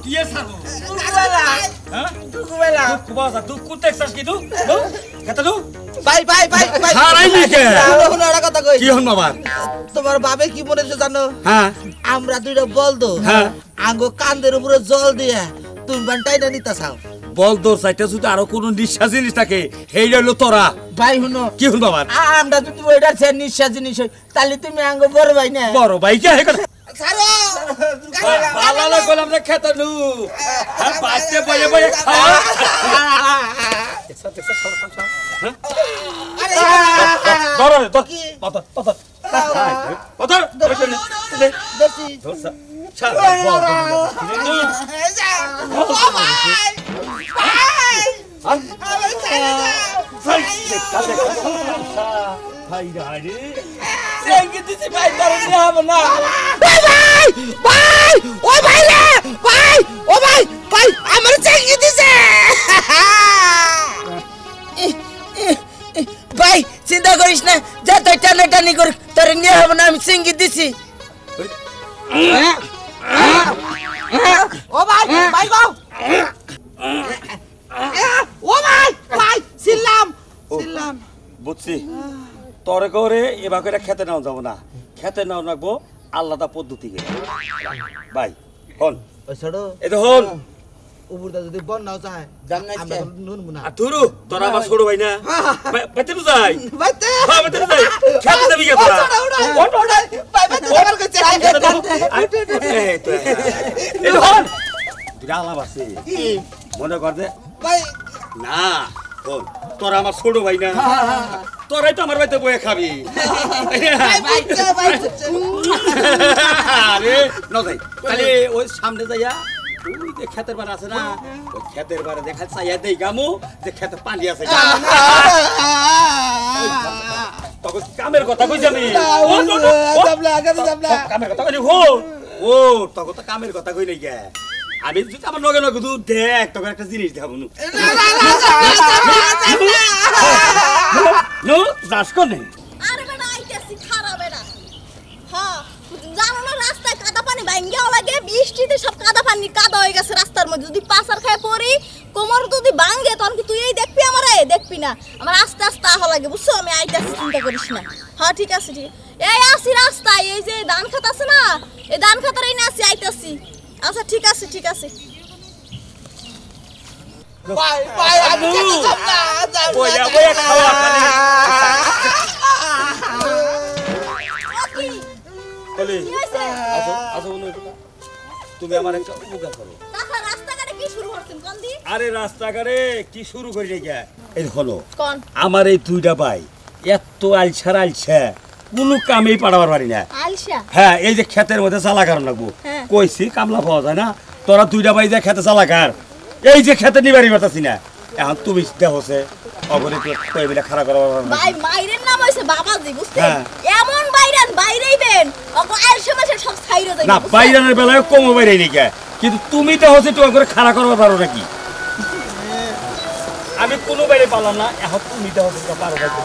কি এর ছাড়বো দুকুবেলা হ্যাঁ দুকুবেলা দুঃখ বাজা দুঃখ দেখছাস কি তুই কথা তুই ভাই ভাই ভাই ভাই ছাড়াই নি কে শুনো একটা কথা কই কি হন বাবা তোমার বাবে কি মনে হচ্ছে জানো হ্যাঁ আমরা দুইটা বলতো হ্যাঁ আঙ্গো কান্দের উপরে জল দিয়া তুমি বানটাই না নিতা চাও বল তোর সাইতে যদি আরো কোন নিঃশ্বাস জিনিস থাকে হেই হলো তোরা ভাই শুনো কি হন বাবা আমরা যদি ওইটা সে নিঃশ্বাস জিনিস হই তাহলে তুমি আঙ্গো বড় ভাই না বড় ভাই কে হে কথা ছাড়ো ভালো না গোলাম রে খেতে নু আর বাচ্চা বয়ে বয়ে খাওয়া আরে ধরো রে তো কি? পত পত পত দেখি ধরছা ছাড় ভাই রে সেঙ্গিতেছি ভাই তোর নিয়ে হবে না ভাই ভাই ও ভাই রে ভাই ও ভাই ভাই আমার সেঙ্গিতেছে ভাই চিন্তা করিস না যা তুই টানাটানি কর তোর নিয়ে হবে না আমি সেঙ্গিত দিছি ও ভাই ভাই গো ও ভাই ভাই সিল্লাম সিল্লাম বুঝছি তোর করে এবার করে খেতে নাও যাবো না খেতে নাও রাখবো আলাদা পদ্ধতি ভাই হন ওই ছোড়ো এই তো হন উপরটা যদি বন নাও চায় আমরা নুন মুনা আর তুরু তোরা আমার ছোট ভাই না বাইতে তো যাই বাইতে হ্যাঁ বাইতে তো যাই খেতে যাবি কে তোরা ওঠ ওঠ ভাই বাইতে আমার কাছে এই তো হন দুটা আলাপ আছে মনে কর দে ভাই না হন তোরা আমার ছোট ভাই না তোরাই তো আমার বাড়িতে বয়ে খাবি বাইতে বাইতে আরে ন যাই তাহলে ওই সামনে যাইয়া ওই যে ক্ষেতের বার আছে না ওই ক্ষেতের বারে দেখা চাইয়া দেই গামু যে ক্ষেতে পানি আছে তখন কামের কথা কই যাবি কামের কথা কই হো ও তখন তো কামের কথা কই নাই গে আমি যদি আমার লগে লগে তুই দেখ তখন একটা জিনিস দেখাবো নো যাস কোনে আরে বেটা আইতাছি খারাপ বেটা হ্যাঁ জানো না রাস্তায় কাদা পানি ভাঙ্গিয়াও লাগে বৃষ্টিতে সব কাদা পানি কাদা হয়ে গেছে রাস্তার মধ্যে যদি পাসার খায় পড়ি কোমর যদি ভাঙ্গে তখন কি তুই এই দেখবি আমারে দেখবি না আমার আস্তে আস্তে আহ লাগে বুঝছো আমি আইতাছি চিন্তা করিস না হ্যাঁ ঠিক আছে ঠিক এই আসি রাস্তায় এই যে ধান খাত আছে না এই ধান খাতার এই না আসি আইতাছি আচ্ছা ঠিক আছে ঠিক আছে ভাই ভাই আমি যাব না বইয়া বইয়া খাওয়া খালি কি বলি কি হইছে আসো আসো বলো তুমি আমার একটা উপকার করো তাহলে রাস্তাঘাটে কি শুরু করছেন কোন দি আরে রাস্তাঘাটে কি শুরু করি রে এই হলো কোন আমার এই দুইটা ভাই এত আলছা কোনো কামেই পাঠাবার পারি না আলসা হ্যাঁ এই যে ক্ষেতের মধ্যে চালাকার লাগবো হ্যাঁ। কইছি কামলা পাওয়া যায় না তোরা দুইটা ভাই যে খেতে চালাকার এই যে খেতে নিবারি পারতাছি না এখন তুমি দেখছে অবরে কইবিলা খারাপ করা ভাই মাইরের নাম হইছে বাবাজি বুঝছেন হ্যাঁ। এমন বাইরান বাইরেইবেন ওগো আইসা মাসে সব ছাইরে যাইবে না বাইরানের বেলায় কম বাইরে নি কে কিন্তু তুমি তো হচ্ছে তোমার করে খারাপ করবা পারো নাকি আমি কোনো বাইরে পারলাম না এখন তুমি তো হচ্ছে পারো নাকি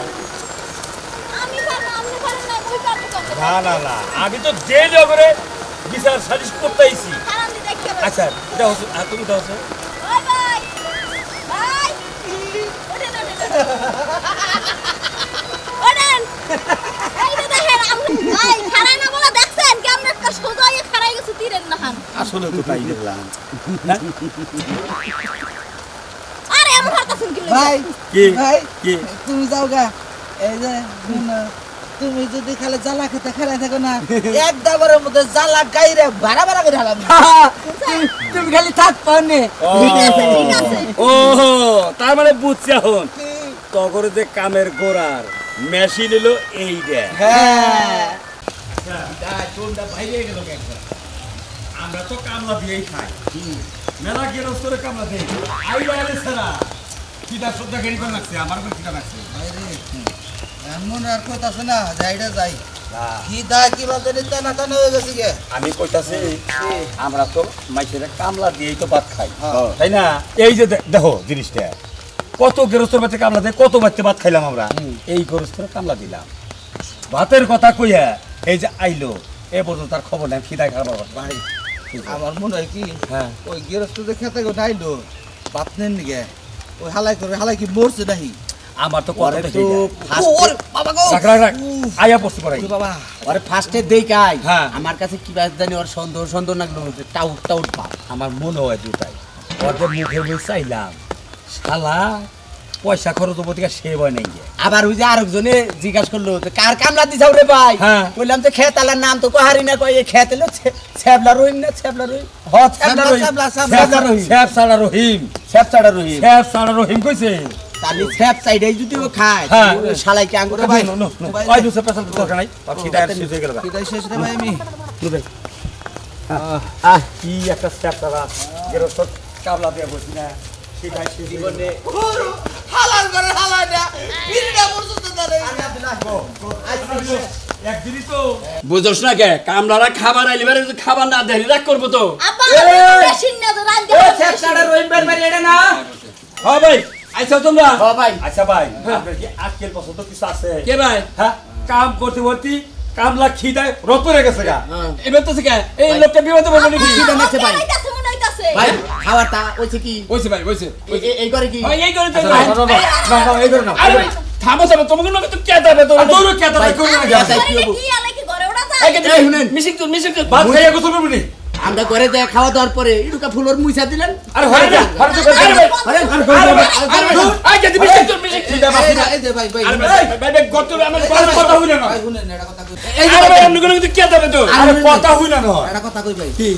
আমি পারবো আপনি পারেন না ওই পারবো করতে না না না আমি তো যে জগরে বিচার সালিশ করতে আইছি খারাপ দি দেখতে আচ্ছা দাও তুমি দাও ওই ভাই ভাই ওঠেন ওঠেন এই যে দেখেন আপনি ভাই খারাই না বলে দেখছেন কেমন একটা সোজা হয়ে খারাই গেছে তীরের নাহান আসলে তো তাই দেখলাম আরে এমন হারতাছেন কি ভাই কি ভাই কি তুমি যাও গা এই যে তুমি যদি খালি জ্বালা খেতে খেলে থাকো না এক দাবারের মধ্যে জ্বালা গাইরে ভাড়া ভাড়া করে ঢালাম তুমি খালি থাক পাওনে ঠিক আছে ও তার মানে বুঝছি এখন তগরে যে কামের গোড়ার মেশিন এলো এইটা হ্যাঁ আমরা তো কামলা দিয়েই খাই মেলা গেরস্তরে কামলা দেই আইলে আইলে ছাড়া কিটা শ্রদ্ধা গেরি করে লাগছে আমার উপর কিটা লাগছে এমন আর কথা শোনা যাইটা যাই কি দা কি বাদে টানা টানা হয়ে গেছে গে আমি কইতাছি আমরা তো মাইছের কামলা দিয়েই তো ভাত খাই তাই না এই যে দেখো জিনিসটা কত গেরস্তর বাচ্চা কামলা দেয় কত বাচ্চা ভাত খাইলাম আমরা এই গেরস্তরে কামলা দিলাম ভাতের কথা কইয়া এই যে আইলো এ পর্যন্ত তার খবর নেই খিদায় খারাপ ভাই আমার মনে হয় কি হ্যাঁ ওই গৃহস্থদের খেতে গো নাইলো বাত নেন নিগে ওই হালাই করে হালাই কি মরছে নাহি আমার তো কথা তো তো ওরে বাবা গো রাখ রাখ রাখ আয়া পড়ছি পড়াই ওরে বাবা আরে ফার্স্টে দেখাই হ্যাঁ। আমার কাছে কি বাস জানি ওর সন্দেহ সন্দেহ লাগলো টাউট টাউট ভাব আমার মনে হয় দুটাই ওদের মুখে মুখ চাইলাম শালা পয়সা খরচ হবো থেকে সে ভয় নেই আবার ওই যে আরেকজনে জিজ্ঞাসা করলো যে কার কামলা দিছাও রে ভাই হ্যাঁ। বললাম যে খেত আলার নাম তো কহারি না কয় এই খেত এলো ছ্যাবলা রহিম না ছ্যাবলা রহিম হ ছ্যাবলা রহিম ছ্যাবলা রহিম স্যাপ সালা রহিম ছ্যাবছাড়া রহিম স্যাপ সালা রহিম কইছে তাহলে ছ্যাব সাইডে যদি ও খায় হ্যাঁ। ওই শালাই কি আঙ্গুরে ভাই, ভাই ওই দুসে পেছাল দরকার নাই খিদা আর শেষ হয়ে গেল কিদাই শেষ রে ভাই আমি আহ কি একটা স্যাপ সালা গেরস্ত কাবলা দিয়ে বসি না সেটাই শেষ জীবনে হালাল করে হালাই না বিড়িটা পর্যন্ত দাঁড়াই একদিনই তো বুঝোস না কে কামলারা খাবার আইলে বারে খাবার না দেরি রাখ করবো তো আব্বা বেশি না তো রান ও ছ্যাবছাড়া রহিম বের বাড়ি এটা না হ্যাঁ ভাই আইছো তোমরা হ ভাই আচ্ছা ভাই আপনার কি আজকের পছন্দ কিছু আছে কে ভাই হ্যাঁ কাম করতে করতে কামলা খিদায় রত হয়ে গেছে গা এবার তো কে এই লোকটা বিপদে পড়বে নাকি খিদা লাগছে ভাই। কাছে মনে হইতাছে ভাই খাবারটা ওইছে কি বইছে ভাই বইছে এই করে কি এই করে তো না না এই করে না আরে ভাই থামো থামো তোমাকে লোকে তো কে দেবে তো তোর কেতা ভাই কোন না ভাই, গা তাই কি হবো? কি আলে কি ঘরে ওড়া এই যায় কে এই শুনেন। মিশিক তো ভাত খাইয়া গোসল করবি নি আমরা ঘরে যায় খাওয়া দাওয়ার পরে ইটুকা ফুলর মুইছা দিলেন আরে হয় না হয় তো আরে ভাই আরে আরে ভাই আই কে মিশিক খিদা বাসি না এই যে ভাই ভাই আরে ভাই ভাই গত আমার কথা হই না ভাই শুনেন এটা কথা কই এই আরে ভাই আপনি কোনো কে দেবে তো আরে কথা হই না নয় এটা কথা কই ভাই কি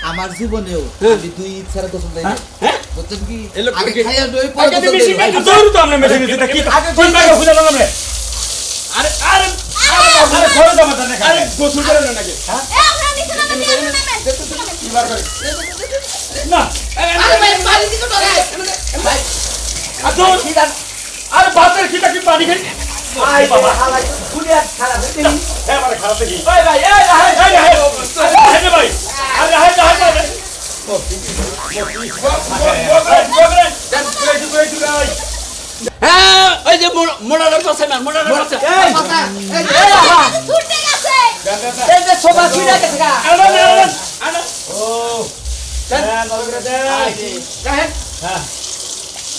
আমার জীবনেও আমি দুই ছাড়া তো শুনলাই না বুঝছেন কি এই লোক আগে কি? খাইয়া দই আগে পরে তো মিশিক ভাই তোর তো আমরা মেশে নিছি কি আগে কোন ভাই হই না নামে আরে আরে আরে ঘরে তো মাথা না আরে গোসল করে না নাকি এ আমরা নিচে নামে দিয়ে নামে না আরে ভাই মারি দিকে তো রে ভাই আদর আরে ভাতের খিদা কি পানি খাই আই বাবা ফুলিয়া খারাপ হ্যাঁ মানে খারাপ দেখি ভাই ভাই এই ভাই আরে হাই হাই হ্যাঁ ওই যে মোড়ার পাশে না মোড়ার পাশে কথা এই ছুটে গেছে এই যে সোফা ছুঁড়ে গেছে গা আরে ও হ্যাঁ ভালো করে দে হ্যাঁ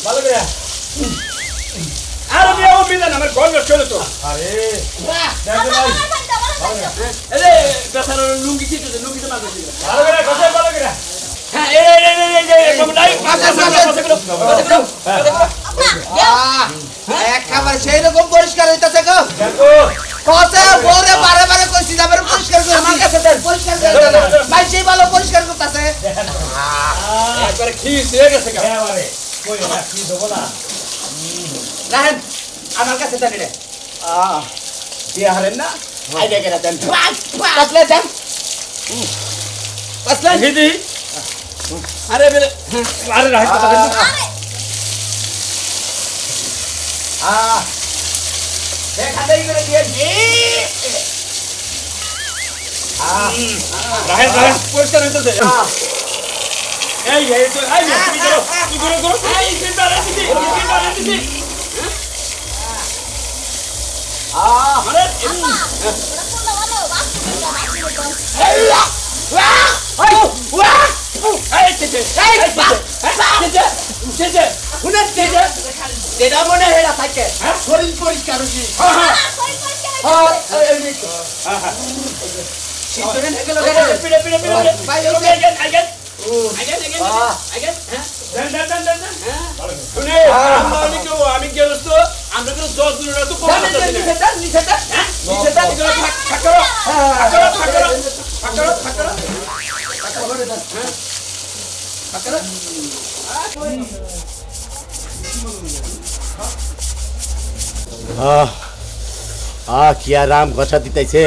ভালো করে আরে আমি ও বিদান আমার ঘর চলে তো আরে বাহ দেখো ভাই আরে বেচারা লুঙ্গি কি তো লুঙ্গি তো মারবে ভালো করে কথা ভালো করে হ্যাঁ এই কম নাই এক খাবার সেই রকম পরিষ্কার হইতাছে গো দেখো কথা বলে বারে বারে কইছি যাবে পরিষ্কার করে আমার কাছে দেন পরিষ্কার করে দেন ভাই সেই ভালো পরিষ্কার করতেছে একবার খিস হয়ে গেছে গা হ্যাঁ মানে কই না কি দেবো না রাহেন আমার কাছে দেন রে দিয়ে হারেন না আইডিয়া করে দেন আসলে দেন আসলে দিদি আরে বেলে আরে রাখ কথা দেন দেখা দেই করে দিয়ে রাখ পরিষ্কার হইতেছে এই তো আই কি করো এই চিন্তারে দিদি দিদি আরে এই চেচে এই চেচে চেচে শুনেন যেটা মনে হয় থাকে শরীর পরিষ্কার হচ্ছে পিড়ে পিড়ে পিড়ে ভাই ওকে আইগেন আমি গেলস তো আমরা তো 10 দিন রাত তো কি আরাম ঘষা দিতেছে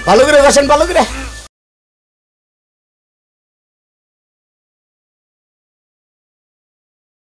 ভালো করে ঘষেন ভালো করে